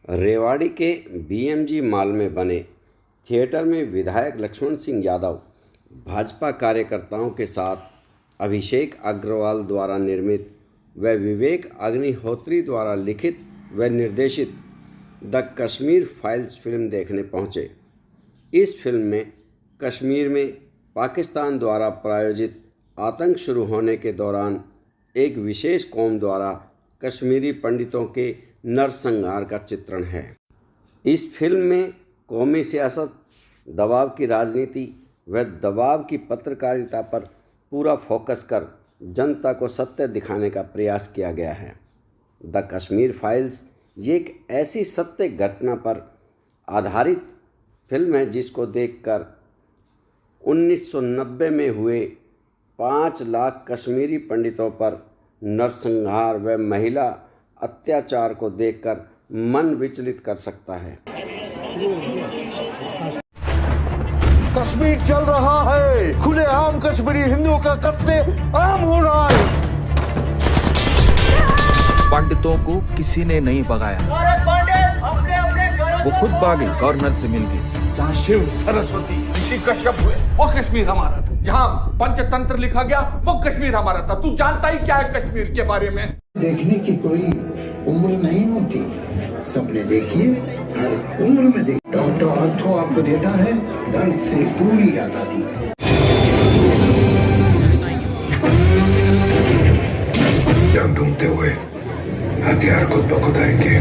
रेवाड़ी के BMG mall में बने थिएटर में विधायक लक्ष्मण सिंह यादव भाजपा कार्यकर्ताओं के साथ अभिषेक अग्रवाल द्वारा निर्मित व विवेक अग्निहोत्री द्वारा लिखित व निर्देशित द कश्मीर फाइल्स फिल्म देखने पहुंचे। इस फिल्म में कश्मीर में पाकिस्तान द्वारा प्रायोजित आतंक शुरू होने के दौरान एक विशेष कौम द्वारा कश्मीरी पंडितों के नरसंहार का चित्रण है। इस फिल्म में कौमी सियासत, दबाव की राजनीति व दबाव की पत्रकारिता पर पूरा फोकस कर जनता को सत्य दिखाने का प्रयास किया गया है। द कश्मीर फाइल्स ये एक ऐसी सत्य घटना पर आधारित फिल्म है जिसको देखकर 1990 में हुए 5 लाख कश्मीरी पंडितों पर नरसंहार व महिला अत्याचार को देखकर मन विचलित कर सकता है। कश्मीर चल रहा है, खुलेआम कश्मीरी हिंदुओं का कत्ले आम हो रहा है। पंडितों को किसी ने नहीं भगाया, वो खुद भागे, गवर्नर से मिल गए। जहाँ शिव, सरस्वती, ऋषि कश्यप हुए वो कश्मीर हमारा था। जहाँ पंचतंत्र लिखा गया वो कश्मीर हमारा था। तू जानता ही क्या है कश्मीर के बारे में? देखने की कोई उम्र नहीं होती, सपने देखिए हर उम्र में देखिए। डॉक्टर आर्थो आपको देता है दर्द से पूरी आजादी। जंग ढूंढते हुए हथियार खुद ब खुद आएंगे।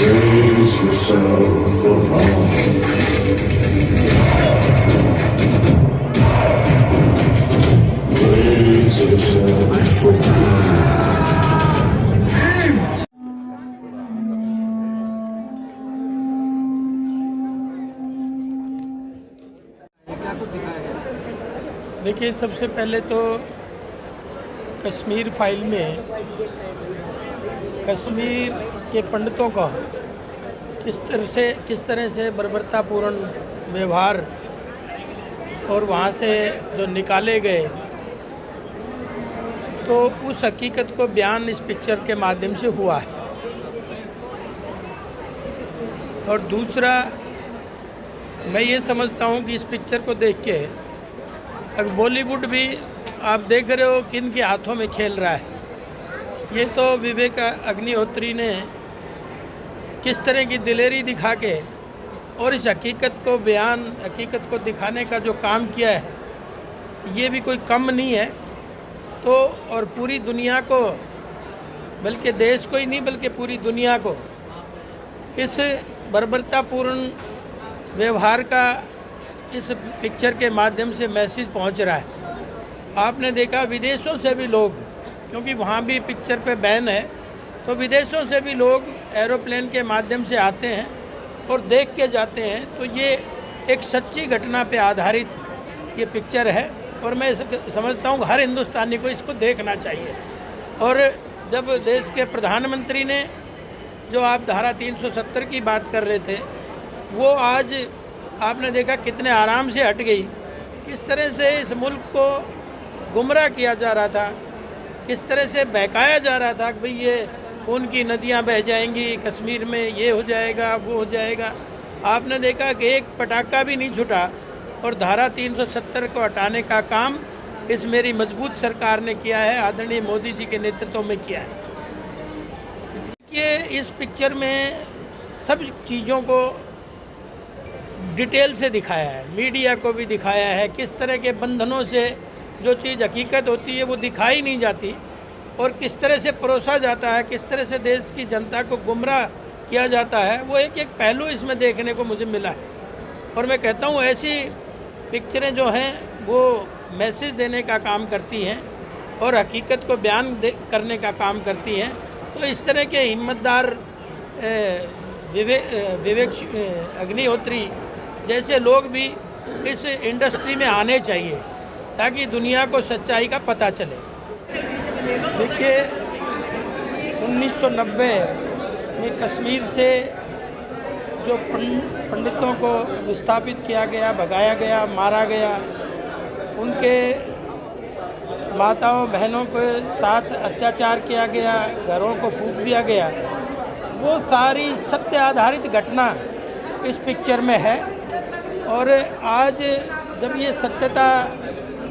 Raise yourself for wrong. Raise yourself for good. देखिए, सबसे पहले तो कश्मीर फाइल में कश्मीर के पंडितों का किस तरह से बर्बरतापूर्ण व्यवहार और वहाँ से जो निकाले गए, तो उस हकीकत को बयान इस पिक्चर के माध्यम से हुआ है। और दूसरा, मैं ये समझता हूँ कि इस पिक्चर को देख के अब बॉलीवुड भी आप देख रहे हो किन के हाथों में खेल रहा है। ये तो विवेक अग्निहोत्री ने किस तरह की दिलेरी दिखा के और इस हकीकत को दिखाने का जो काम किया है, ये भी कोई कम नहीं है। तो और पूरी दुनिया को, बल्कि देश को ही नहीं बल्कि पूरी दुनिया को इस बर्बरतापूर्ण व्यवहार का इस पिक्चर के माध्यम से मैसेज पहुंच रहा है। आपने देखा विदेशों से भी लोग, क्योंकि वहाँ भी पिक्चर पे बैन है, तो विदेशों से भी लोग एरोप्लेन के माध्यम से आते हैं और देख के जाते हैं। तो ये एक सच्ची घटना पे आधारित ये पिक्चर है और मैं समझता हूँ हर हिंदुस्तानी को इसको देखना चाहिए। और जब देश के प्रधानमंत्री ने जो आप धारा 370 की बात कर रहे थे, वो आज आपने देखा कितने आराम से हट गई। किस तरह से इस मुल्क को गुमराह किया जा रहा था, किस तरह से बहकाया जा रहा था कि भाई ये खून की नदियां बह जाएंगी, कश्मीर में ये हो जाएगा, वो हो जाएगा। आपने देखा कि एक पटाखा भी नहीं छूटा और धारा 370 को हटाने का काम इस मेरी मजबूत सरकार ने किया है, आदरणीय मोदी जी के नेतृत्व में किया है। ये इस पिक्चर में सब चीज़ों को डिटेल से दिखाया है, मीडिया को भी दिखाया है। किस तरह के बंधनों से जो चीज़ हकीकत होती है वो दिखाई नहीं जाती और किस तरह से परोसा जाता है, किस तरह से देश की जनता को गुमराह किया जाता है, वो एक एक पहलू इसमें देखने को मुझे मिला है। और मैं कहता हूँ ऐसी पिक्चरें जो हैं वो मैसेज देने का काम करती हैं और हकीकत को बयान करने का काम करती हैं। तो इस तरह के हिम्मतदार विवेक अग्निहोत्री जैसे लोग भी इस इंडस्ट्री में आने चाहिए ताकि दुनिया को सच्चाई का पता चले। देखिए, 1990 में कश्मीर से जो पंडितों को विस्थापित किया गया, भगाया गया, मारा गया, उनके माताओं बहनों के साथ अत्याचार किया गया, घरों को फूंक दिया गया, वो सारी सत्य आधारित घटना इस पिक्चर में है। और आज जब ये सत्यता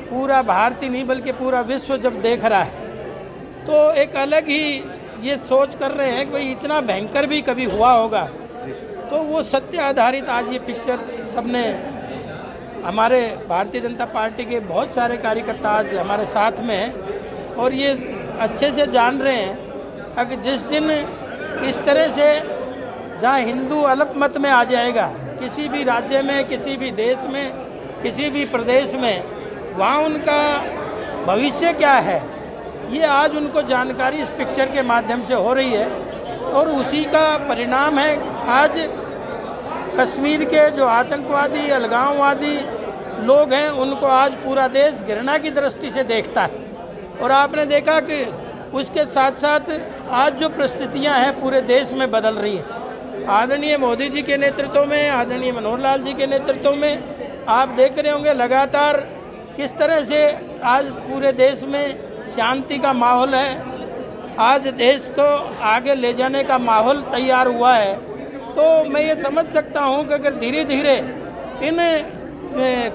पूरा भारत ही नहीं बल्कि पूरा विश्व जब देख रहा है तो एक अलग ही ये सोच कर रहे हैं कि भाई इतना भयंकर भी कभी हुआ होगा। तो वो सत्य आधारित आज ये पिक्चर सबने, हमारे भारतीय जनता पार्टी के बहुत सारे कार्यकर्ता आज हमारे साथ में हैं और ये अच्छे से जान रहे हैं अगर जिस दिन इस तरह से जहाँ हिंदू अल्पमत में आ जाएगा किसी भी राज्य में, किसी भी देश में, किसी भी प्रदेश में, वहाँ उनका भविष्य क्या है ये आज उनको जानकारी इस पिक्चर के माध्यम से हो रही है। और उसी का परिणाम है आज कश्मीर के जो आतंकवादी अलगाववादी लोग हैं उनको आज पूरा देश घृणा की दृष्टि से देखता है। और आपने देखा कि उसके साथ साथ आज जो परिस्थितियां हैं पूरे देश में बदल रही हैं। आदरणीय मोदी जी के नेतृत्व में, आदरणीय मनोहर लाल जी के नेतृत्व में आप देख रहे होंगे लगातार किस तरह से आज पूरे देश में शांति का माहौल है। आज देश को आगे ले जाने का माहौल तैयार हुआ है। तो मैं ये समझ सकता हूँ कि अगर धीरे धीरे इन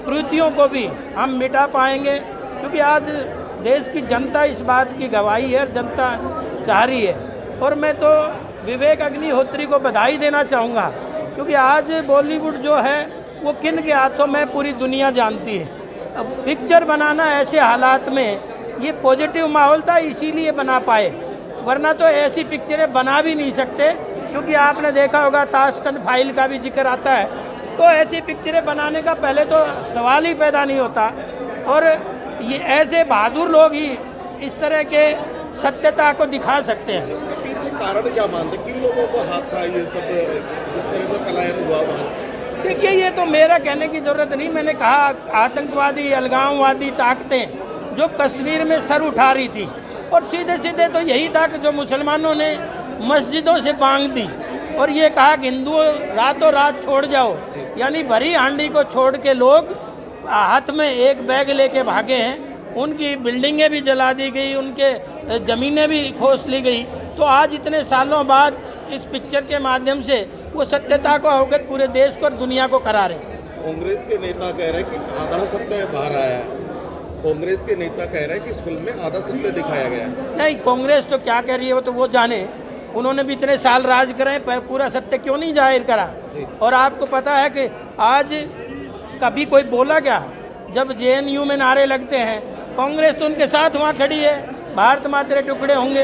कृतियों को भी हम मिटा पाएंगे, क्योंकि आज देश की जनता इस बात की गवाही है, जनता चाह रही है। और मैं तो विवेक अग्निहोत्री को बधाई देना चाहूँगा, क्योंकि आज बॉलीवुड जो है वो किन के हाथों में पूरी दुनिया जानती है। अब पिक्चर बनाना ऐसे हालात में ये पॉजिटिव माहौल था, इसीलिए बना पाए, वरना तो ऐसी पिक्चरें बना भी नहीं सकते। क्योंकि आपने देखा होगा ताशकंद फाइल का भी जिक्र आता है, तो ऐसी पिक्चरें बनाने का पहले तो सवाल ही पैदा नहीं होता। और ये ऐसे बहादुर लोग ही इस तरह के सत्यता को दिखा सकते हैं। इसके पीछे कारण क्या मानते, किन लोगों को हाथ था ये सब जिस तरह से पलायन हुआ वहाँ? देखिए ये तो मेरा कहने की ज़रूरत नहीं, मैंने कहा आतंकवादी अलगाववादी ताकतें जो कश्मीर में सर उठा रही थी, और सीधे सीधे तो यही था कि जो मुसलमानों ने मस्जिदों से बांग दी और ये कहा कि हिंदुओं रातों रात छोड़ जाओ, यानी भरी हांडी को छोड़ के लोग हाथ में एक बैग लेके भागे हैं। उनकी बिल्डिंगें भी जला दी गई, उनके ज़मीनें भी खोस ली गई। तो आज इतने सालों बाद इस पिक्चर के माध्यम से वो सत्यता को अवगत पूरे देश को और दुनिया को करा रहे हैं। कांग्रेस के नेता कह रहे हैं कि आधा सत्य बाहर आया है। कांग्रेस के नेता कह रहे हैं कि इस फिल्म में आधा सत्य दिखाया गया है। नहीं, कांग्रेस तो क्या कह रही है वो तो वो जाने, उन्होंने भी इतने साल राज करे, पूरा सत्य क्यों नहीं जाहिर करा। और आपको पता है कि आज कभी कोई बोला क्या, जब JNU में नारे लगते हैं कांग्रेस तो उनके साथ वहाँ खड़ी है, भारत माँ तेरे टुकड़े होंगे,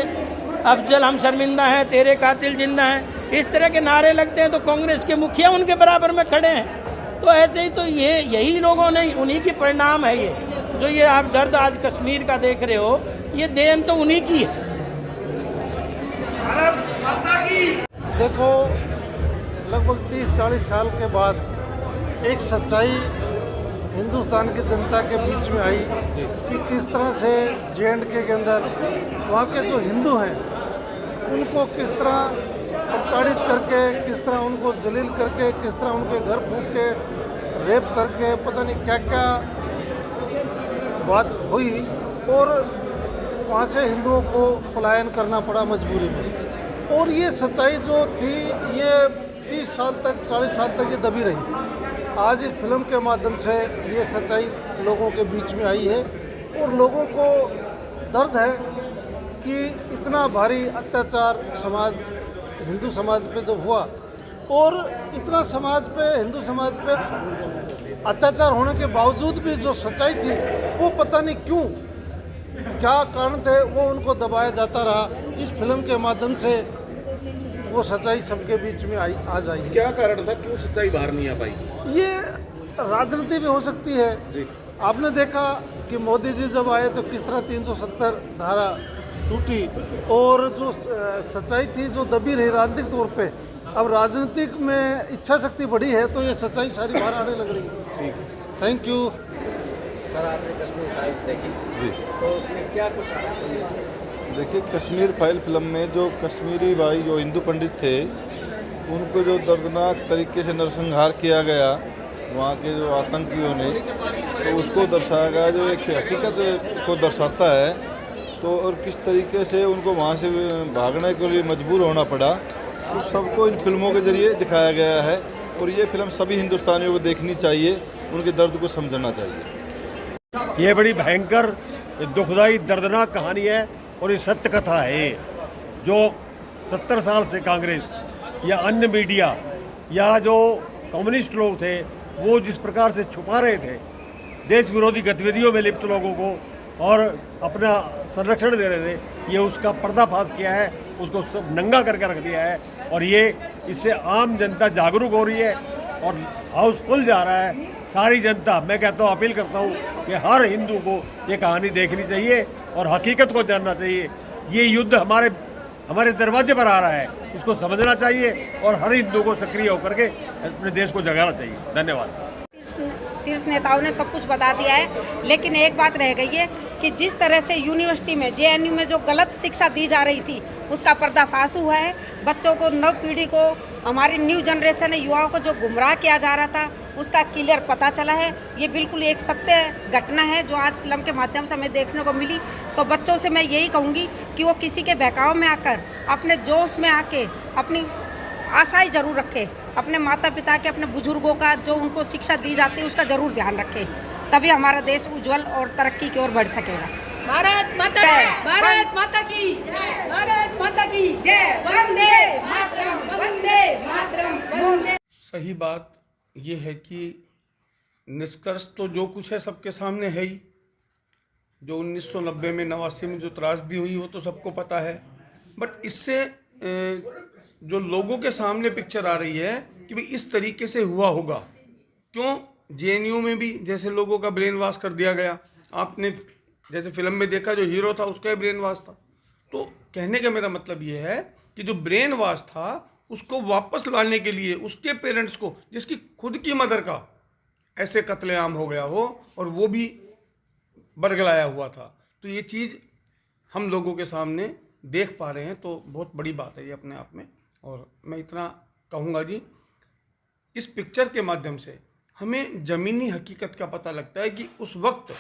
अफजल हम शर्मिंदा हैं, तेरे कातिल जिंदा हैं, इस तरह के नारे लगते हैं तो कांग्रेस के मुखिया उनके बराबर में खड़े हैं। तो ऐसे ही तो ये यही लोगों ने, उन्हीं की परिणाम है ये जो ये आप दर्द आज कश्मीर का देख रहे हो, ये देन तो उन्हीं की है। देखो लगभग 30-40 साल के बाद एक सच्चाई हिंदुस्तान की जनता के बीच में आई कि किस तरह से J&K के अंदर वहाँ के जो हिंदू हैं उनको किस तरह प्रताड़ित करके, किस तरह उनको जलील करके, किस तरह उनके घर फूंक के, रेप करके, पता नहीं क्या क्या बात हुई और वहाँ से हिंदुओं को पलायन करना पड़ा मजबूरी में। और ये सच्चाई जो थी ये 30 साल तक, 40 साल तक ये दबी रही। आज इस फिल्म के माध्यम से ये सच्चाई लोगों के बीच में आई है और लोगों को दर्द है कि इतना भारी अत्याचार समाज, हिंदू समाज पे जो हुआ और इतना समाज पे, हिंदू समाज पे अत्याचार होने के बावजूद भी जो सच्चाई थी वो पता नहीं क्यों, क्या कारण थे, वो उनको दबाया जाता रहा। इस फिल्म के माध्यम से वो सच्चाई सबके बीच में आ जाएगी। क्या कारण था, क्यों सच्चाई बाहर नहीं आ पाई? ये राजनीति भी हो सकती है जी। आपने देखा कि मोदी जी जब आए तो किस तरह 370 धारा टूटी और जो सच्चाई थी जो दबी रही राजनीतिक तौर पे, अब राजनीतिक में इच्छा शक्ति बढ़ी है तो ये सच्चाई सारी बाहर आने लग रही है। Thank you sir. आपने कश्मीर फाइल्स देखी जी, तो उसमें क्या कुछ आया था? देखिए कश्मीर फाइल फिल्म में जो कश्मीरी भाई जो हिंदू पंडित थे उनको जो दर्दनाक तरीके से नरसंहार किया गया वहाँ के जो आतंकियों ने, तो उसको दर्शाया गया जो एक हकीकत को दर्शाता है। तो और किस तरीके से उनको वहाँ से भागने के लिए मजबूर होना पड़ा, तो सबको इन फिल्मों के ज़रिए दिखाया गया है। और ये फिल्म सभी हिंदुस्तानियों को देखनी चाहिए, उनके दर्द को समझना चाहिए। ये बड़ी भयंकर, दुखदाई, दर्दनाक कहानी है और ये सत्य कथा है जो 70 साल से कांग्रेस या अन्य मीडिया या जो कम्युनिस्ट लोग थे वो जिस प्रकार से छुपा रहे थे देश विरोधी गतिविधियों में लिप्त लोगों को और अपना संरक्षण दे रहे थे, ये उसका पर्दाफाश किया है, उसको सब नंगा करके रख दिया है। और ये इससे आम जनता जागरूक हो रही है और हाउसफुल जा रहा है। सारी जनता, मैं कहता हूँ, अपील करता हूँ कि हर हिंदू को ये कहानी देखनी चाहिए और हकीकत को जानना चाहिए। ये युद्ध हमारे दरवाजे पर आ रहा है, इसको समझना चाहिए और हर हिंदू को सक्रिय होकर के अपने देश को जगाना चाहिए। धन्यवाद। शीर्ष नेताओं ने सब कुछ बता दिया है, लेकिन एक बात रह गई है कि जिस तरह से यूनिवर्सिटी में JNU में जो गलत शिक्षा दी जा रही थी उसका पर्दाफाश हुआ है। बच्चों को, नव पीढ़ी को, हमारी न्यू जनरेशन युवाओं को जो गुमराह किया जा रहा था उसका क्लियर पता चला है। ये बिल्कुल एक सत्य घटना है जो आज फिल्म के माध्यम से हमें देखने को मिली। तो बच्चों से मैं यही कहूँगी कि वो किसी के बहकाव में आकर, अपने जोश में आके अपनी आशाएं जरूर रखें, अपने माता पिता के, अपने बुजुर्गों का जो उनको शिक्षा दी जाती है उसका जरूर ध्यान रखें, तभी हमारा देश उज्जवल और तरक्की की ओर बढ़ सकेगा। भारत माता की, भारत माता की, भारत माता की जय। वंदे मातरम, वंदे मातरम, वंदे। सही बात ये है कि निष्कर्ष तो जो कुछ है सबके सामने है ही। जो 1990 में 89 में जो त्रासदी हुई वो तो सबको पता है, बट इससे जो लोगों के सामने पिक्चर आ रही है कि भाई इस तरीके से हुआ होगा। क्यों JNU में भी जैसे लोगों का ब्रेन वॉश कर दिया गया, आपने जैसे फिल्म में देखा जो हीरो था उसका ब्रेन वॉश था। तो कहने का मेरा मतलब ये है कि जो ब्रेन वॉश था उसको वापस लाने के लिए उसके पेरेंट्स को, जिसकी खुद की मदर का ऐसे कत्लेआम हो गया हो और वो भी बरगलाया हुआ था, तो ये चीज़ हम लोगों के सामने देख पा रहे हैं, तो बहुत बड़ी बात है ये अपने आप में। और मैं इतना कहूँगा जी, इस पिक्चर के माध्यम से हमें ज़मीनी हकीकत का पता लगता है कि उस वक्त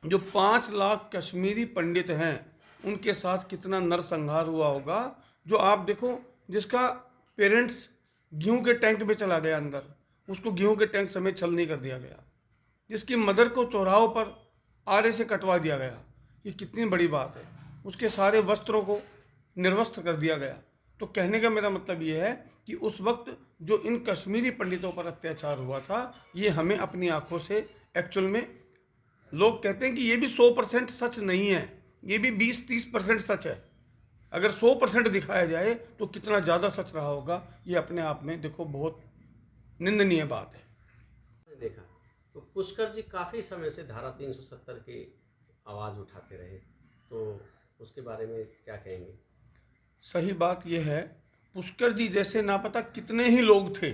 जो 5 लाख कश्मीरी पंडित हैं उनके साथ कितना नरसंहार हुआ होगा। जो आप देखो, जिसका पेरेंट्स गेहूं के टैंक में चला गया अंदर, उसको गेहूं के टैंक समेत छल नहीं कर दिया गया, जिसकी मदर को चौराहों पर आरे से कटवा दिया गया, ये कितनी बड़ी बात है। उसके सारे वस्त्रों को निर्वस्त्र कर दिया गया। तो कहने का मेरा मतलब ये है कि उस वक्त जो इन कश्मीरी पंडितों पर अत्याचार हुआ था ये हमें अपनी आंखों से, एक्चुअल में लोग कहते हैं कि ये भी 100% सच नहीं है, ये भी 20-30% सच है। अगर 100% दिखाया जाए तो कितना ज़्यादा सच रहा होगा, ये अपने आप में देखो बहुत निंदनीय बात है। देखा तो पुष्कर जी काफ़ी समय से धारा 370 की आवाज़ उठाते रहे, तो उसके बारे में क्या कहेंगे? सही बात यह है, पुष्कर जी जैसे ना पता कितने ही लोग थे।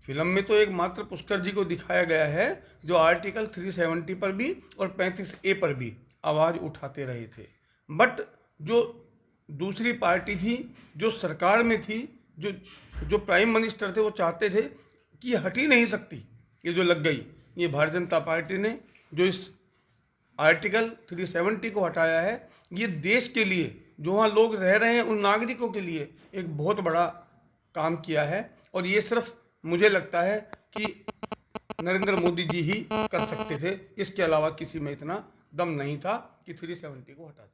फिल्म में तो एक मात्र पुष्कर जी को दिखाया गया है जो आर्टिकल 370 पर भी और 35A पर भी आवाज़ उठाते रहे थे। बट जो दूसरी पार्टी थी, जो सरकार में थी, जो प्राइम मिनिस्टर थे, वो चाहते थे कि ये हट ही नहीं सकती, ये जो लग गई। ये भारतीय जनता पार्टी ने जो इस आर्टिकल 370 को हटाया है, ये देश के लिए, जो वहाँ लोग रह रहे हैं उन नागरिकों के लिए एक बहुत बड़ा काम किया है। और ये सिर्फ मुझे लगता है कि नरेंद्र मोदी जी ही कर सकते थे, इसके अलावा किसी में इतना दम नहीं था कि 370 को हटा दें।